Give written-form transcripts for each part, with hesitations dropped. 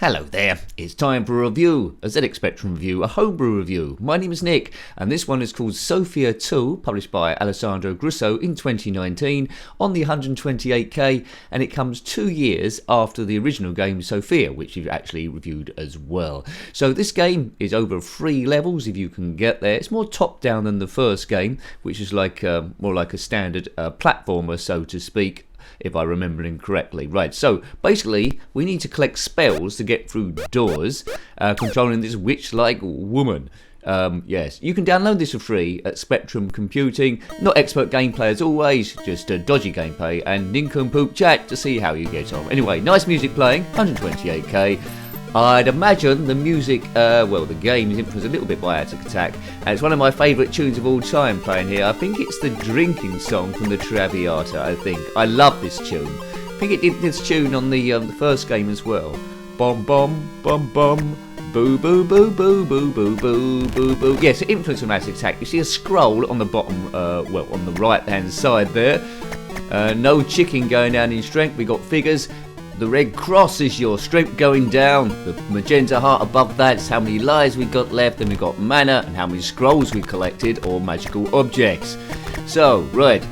Hello there, it's time for a review, a ZxSpectrum review, a homebrew review. My name is Nick, and this one is called Sophia II, published by Alessandro Grussu in 2019 on the 128K, and it comes 2 years after the original game Sophia, which you've actually reviewed as well. So this game is over 3 levels, if you can get there. It's more top-down than the first game, which is like more like a standard platformer, so to speak, if I remember him correctly. Right, so basically we need to collect spells to get through doors, controlling this witch-like woman. Yes, you can download this for free at Spectrum Computing. Not expert gameplay as always, just a dodgy gameplay and nincompoop chat to see how you get on. Anyway, nice music playing, 128k. I'd imagine the music, well, the game is influenced a little bit by Attack Attack, and it's one of my favourite tunes of all time playing here. I think it's the drinking song from the Traviata, I think. I love this tune. I think it did this tune on the first game as well. Bom bom bom bom, boo boo boo boo boo boo boo boo boo. Yes, it influenced from Attack Attack. You see a scroll on the bottom, well, on the right hand side there. No chicken going down in strength, we got figures. The red cross is your strength going down. The magenta heart above that's how many lives we got left, and we got mana and how many scrolls we collected or magical objects. So, right,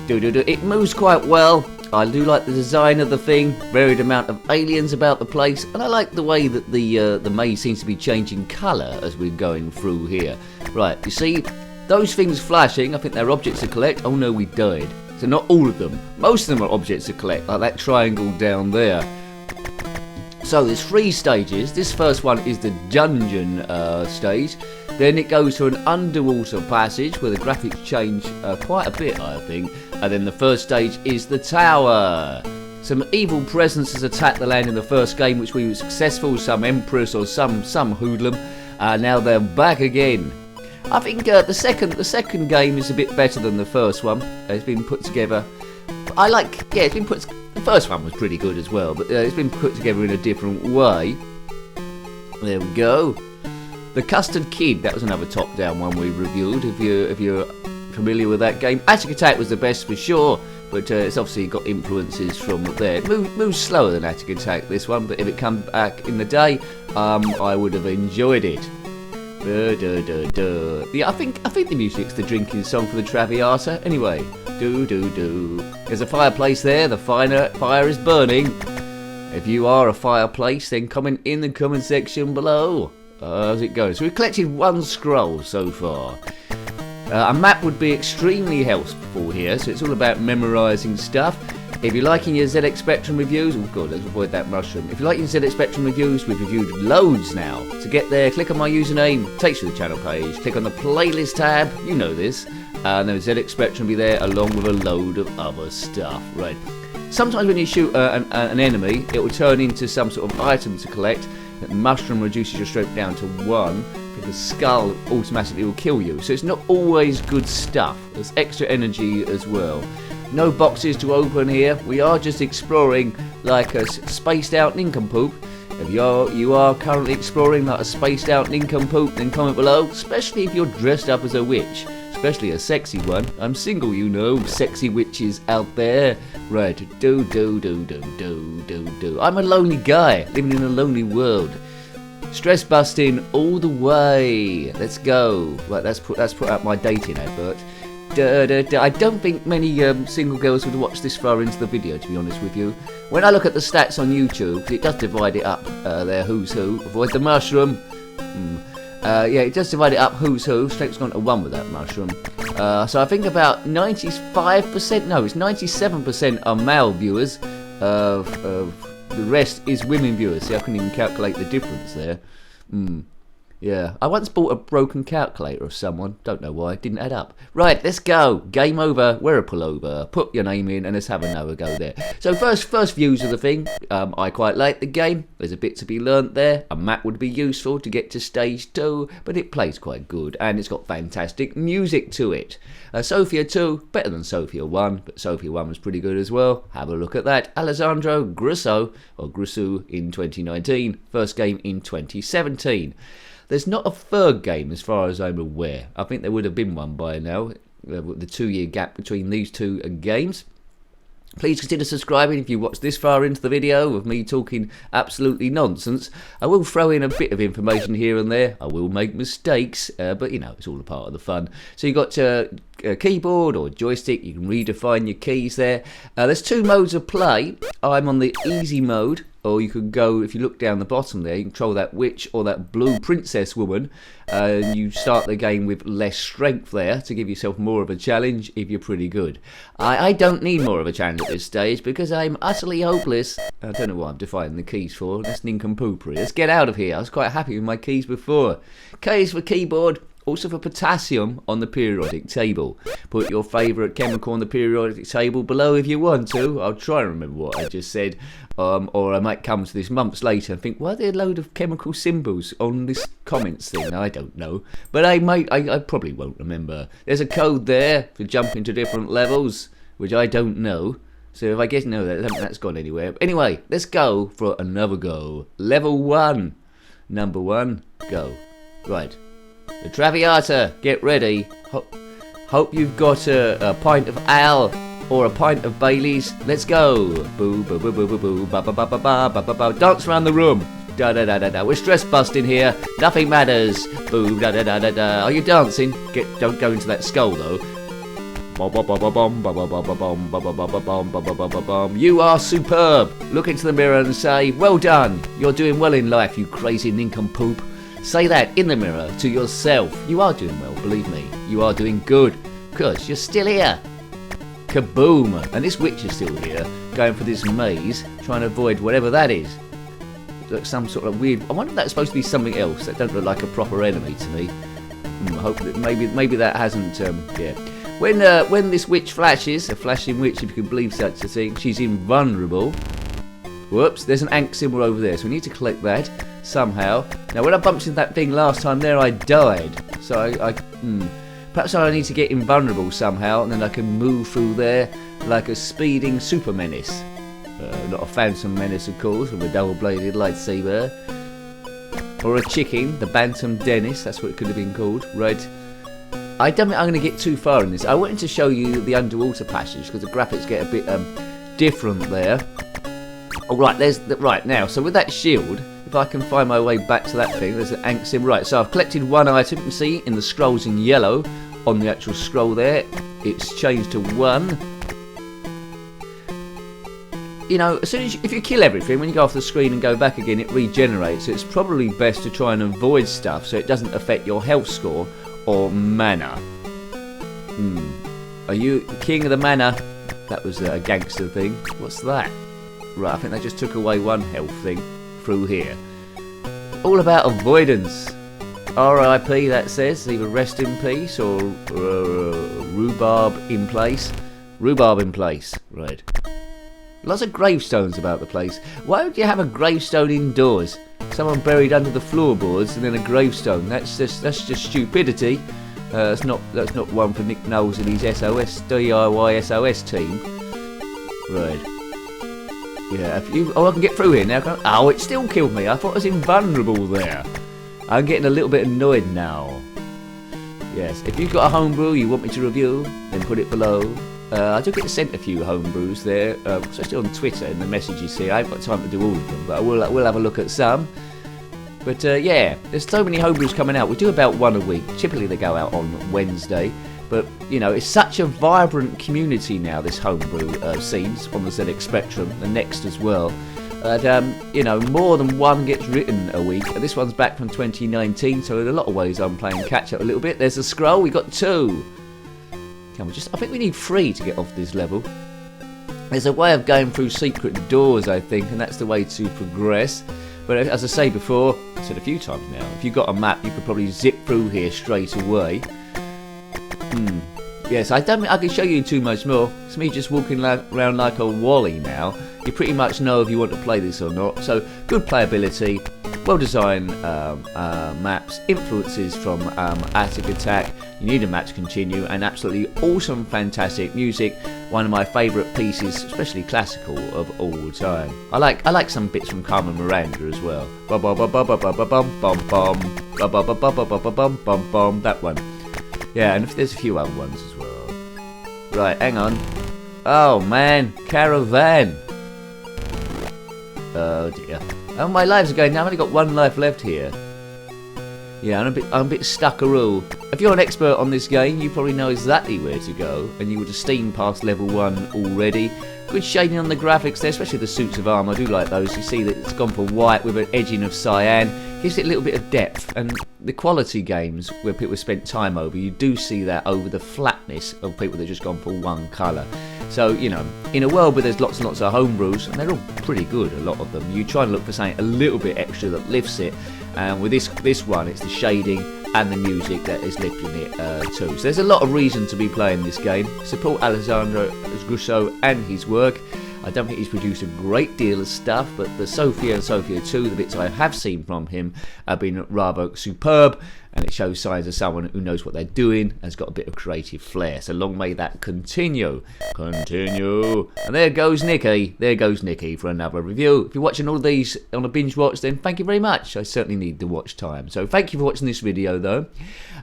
it moves quite well. I do like the design of the thing, varied amount of aliens about the place, and I like the way that the maze seems to be changing colour as we're going through here. Right, you see those things flashing, I think they're objects to collect. Oh no, we died. So not all of them. Most of them are objects to collect, like that triangle down there. So there's 3 stages. This first one is the dungeon stage. Then it goes to an underwater passage where the graphics change quite a bit, I think. And then the first stage is the tower. Some evil presences attacked the land in the first game, which we were successful. Some empress or some hoodlum. Now they're back again. I think the second game is a bit better than the first one. It's been put together. It's been put. The first one was pretty good as well, but it's been put together in a different way. There we go. The Custard Kid, that was another top-down one we reviewed. If you're familiar with that game, Attack Attack was the best for sure, but it's obviously got influences from there. It moves slower than Attack Attack, this one, but if it come back in the day, I would have enjoyed it. Yeah, I think the music's the drinking song for the Traviata. Anyway, There's a fireplace there. The fire is burning. If you are a fireplace, then comment in the comment section below. How's it going? So we've collected 1 scroll so far. A map would be extremely helpful here, so it's all about memorising stuff. If you're liking your ZxSpectrum reviews, oh god, let's avoid that mushroom. If you're liking ZxSpectrum reviews, we've reviewed loads now. To get there, click on my username, takes you to the channel page, click on the playlist tab, you know this, and then ZxSpectrum will be there along with a load of other stuff. Right. Sometimes when you shoot an enemy, it will turn into some sort of item to collect. The mushroom reduces your strength down to 1. The skull automatically will kill you, so it's not always good stuff. There's extra energy as well. No boxes to open here. We are just exploring like a spaced out nincompoop. If you are currently exploring like a spaced out nincompoop, then comment below, especially if you're dressed up as a witch, especially a sexy one. I'm single, you know, sexy witches out there. Right, I'm a lonely guy living in a lonely world. Stress busting all the way. Let's go. Right, let's put out my dating advert. I don't think many single girls would watch this far into the video, to be honest with you. When I look at the stats on YouTube, it does divide it up there, who's who. Avoid the mushroom. Yeah, it does divide it up, who's who. Strength's gone to 1 with that mushroom. So I think about 95%, no, it's 97% are male viewers. The rest is women viewers. See, I couldn't even calculate the difference there. Yeah, I once bought a broken calculator of someone. Don't know why. Didn't add up. Right, let's go. Game over. Wear a pullover. Put your name in and let's have another go there. So first views of the thing. I quite like the game. There's a bit to be learnt there. A map would be useful to get to stage 2, but it plays quite good and it's got fantastic music to it. Sophia 2, better than Sophia 1, but Sophia 1 was pretty good as well. Have a look at that. Alessandro Grussu in 2019. First game in 2017. There's not a third game as far as I'm aware. I think there would have been one by now, with the 2-year gap between these 2 games. Please consider subscribing if you watch this far into the video of me talking absolutely nonsense. I will throw in a bit of information here and there. I will make mistakes, but you know, it's all a part of the fun. So you've got a keyboard or joystick. You can redefine your keys there. There's two modes of play. I'm on the easy mode, or you could go, if you look down the bottom there, you control that witch or that blue princess woman. And you start the game with less strength there to give yourself more of a challenge if you're pretty good. I don't need more of a challenge at this stage because I'm utterly hopeless. I don't know what I'm defining the keys for. That's nincompoopery. Let's get out of here. I was quite happy with my keys before. K is for keyboard. Also for potassium on the periodic table. Put your favourite chemical on the periodic table below if you want to. I'll try and remember what I just said. Or I might come to this months later and think, why are there a load of chemical symbols on this comments thing? I don't know. But I probably won't remember. There's a code there for jumping to different levels, which I don't know. So if I guess no, that's gone anywhere. Anyway, let's go for another go. Level 1. Number 1, go. Right. The Traviata, get ready. Hope you've got a pint of ale or a pint of Bailey's. Let's go. Boo, boo, boo, boo, boo, boo, ba, ba, ba, ba, ba, ba, ba, ba. Dance around the room. Da, da, da, da, da. We're stress busting here. Nothing matters. Boo, da, da, da, da, da. Are you dancing? Don't go into that skull, though. You are superb. Look into the mirror and say, well done. You're doing well in life, you crazy nincompoop. Say that in the mirror to yourself. You are doing well, believe me. You are doing good, because you're still here. Kaboom! And this witch is still here, going for this maze, trying to avoid whatever that is. It looks some sort of weird... I wonder if that's supposed to be something else. That don't look like a proper enemy to me. I hope that maybe that hasn't... yeah. When this witch flashes, a flashing witch, if you can believe such a thing, she's invulnerable. Whoops, there's an ankh symbol over there, so we need to collect that somehow. Now, when I bumped into that thing last time there, I died. So perhaps I need to get invulnerable somehow, and then I can move through there like a speeding super menace. Not a phantom menace, of course, with a double-bladed lightsaber. Or a chicken, the Bantam Dennis, that's what it could have been called. Right. I don't think I'm going to get too far in this. I wanted to show you the underwater passage, because the graphics get a bit different there. Oh, right, right now, so with that shield, if I can find my way back to that thing, there's an ankh symbol. Right, so I've collected one item. You can see in the scrolls in yellow on the actual scroll there. It's changed to 1. You know, as soon as if you kill everything, when you go off the screen and go back again, it regenerates. So it's probably best to try and avoid stuff so it doesn't affect your health score or mana. Are you king of the mana? That was a gangster thing. What's that? Right, I think they just took away one health thing through here. All about avoidance. R.I.P. that says, either rest in peace or rhubarb in place. Rhubarb in place, right. Lots of gravestones about the place. Why would you have a gravestone indoors? Someone buried under the floorboards and then a gravestone. That's just stupidity. That's not one for Nick Knowles and his DIY SOS team. Right. Yeah, I can get through here now. Oh, it still killed me. I thought I was invulnerable there. I'm getting a little bit annoyed now. Yes, if you've got a homebrew you want me to review, then put it below. I do get sent a few homebrews there, especially on Twitter in the messages here. I haven't got time to do all of them, but I will have a look at some. But yeah, there's so many homebrews coming out. We do about one a week. Typically they go out on Wednesday. But, you know, it's such a vibrant community now, this homebrew scenes on the zxspectrum, the next as well. You know, more than one gets written a week. This one's back from 2019, so in a lot of ways I'm playing catch up a little bit. There's a scroll, we got 2. Come on, I think we need 3 to get off this level. There's a way of going through secret doors, I think, and that's the way to progress. But as I say before, I've said a few times now, if you've got a map, you could probably zip through here straight away. Yes, I don't think I can show you too much more. It's me just walking around like a Wally now. You pretty much know if you want to play this or not. So, good playability, well-designed maps, influences from Attic Attack. You need a map to continue, and absolutely awesome, fantastic music. One of my favourite pieces, especially classical, of all time. I like some bits from Carmen Miranda as well. That one. Yeah, and there's a few other ones as well. Right, hang on. Oh man, Caravan. Oh dear. Oh, my lives are going down. I've only got one life left here. Yeah, I'm a bit stuckaroo. If you're an expert on this game, you probably know exactly where to go, and you would have steamed past level 1 already. Good shading on the graphics there, especially the suits of armour. I do like those. You see that it's gone for white with an edging of cyan. Gives it a little bit of depth, and the quality games where people spent time over, you do see that over the flatness of people that just gone for one colour. So, you know, in a world where there's lots and lots of homebrews, and they're all pretty good, a lot of them, you try and look for something a little bit extra that lifts it. And with this one, it's the shading and the music that is lifting it too. So there's a lot of reason to be playing this game. Support Alessandro Grussu and his work. I don't think he's produced a great deal of stuff, but the Sophia and Sophia II, the bits I have seen from him, have been rather superb, and it shows signs of someone who knows what they're doing, has got a bit of creative flair. So long may that continue. Continue. And there goes Nicky. There goes Nicky for another review. If you're watching all of these on a binge watch, then thank you very much. I certainly need the watch time. So thank you for watching this video, though.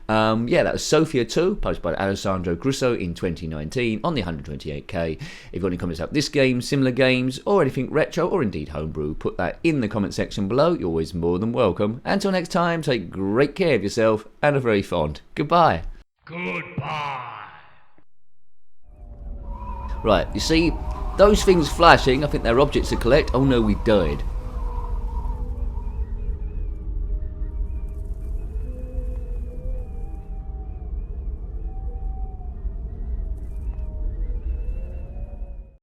Yeah, that was Sophia II, published by Alessandro Grussu in 2019 on the 128K. If you've got any comments about this game, similar games, or anything retro, or indeed homebrew, put that in the comment section below. You're always more than welcome. Until next time, take great care of yourself, and are very fond. Goodbye. Goodbye. Right, you see, those things flashing, I think they're objects to collect. Oh no, we died.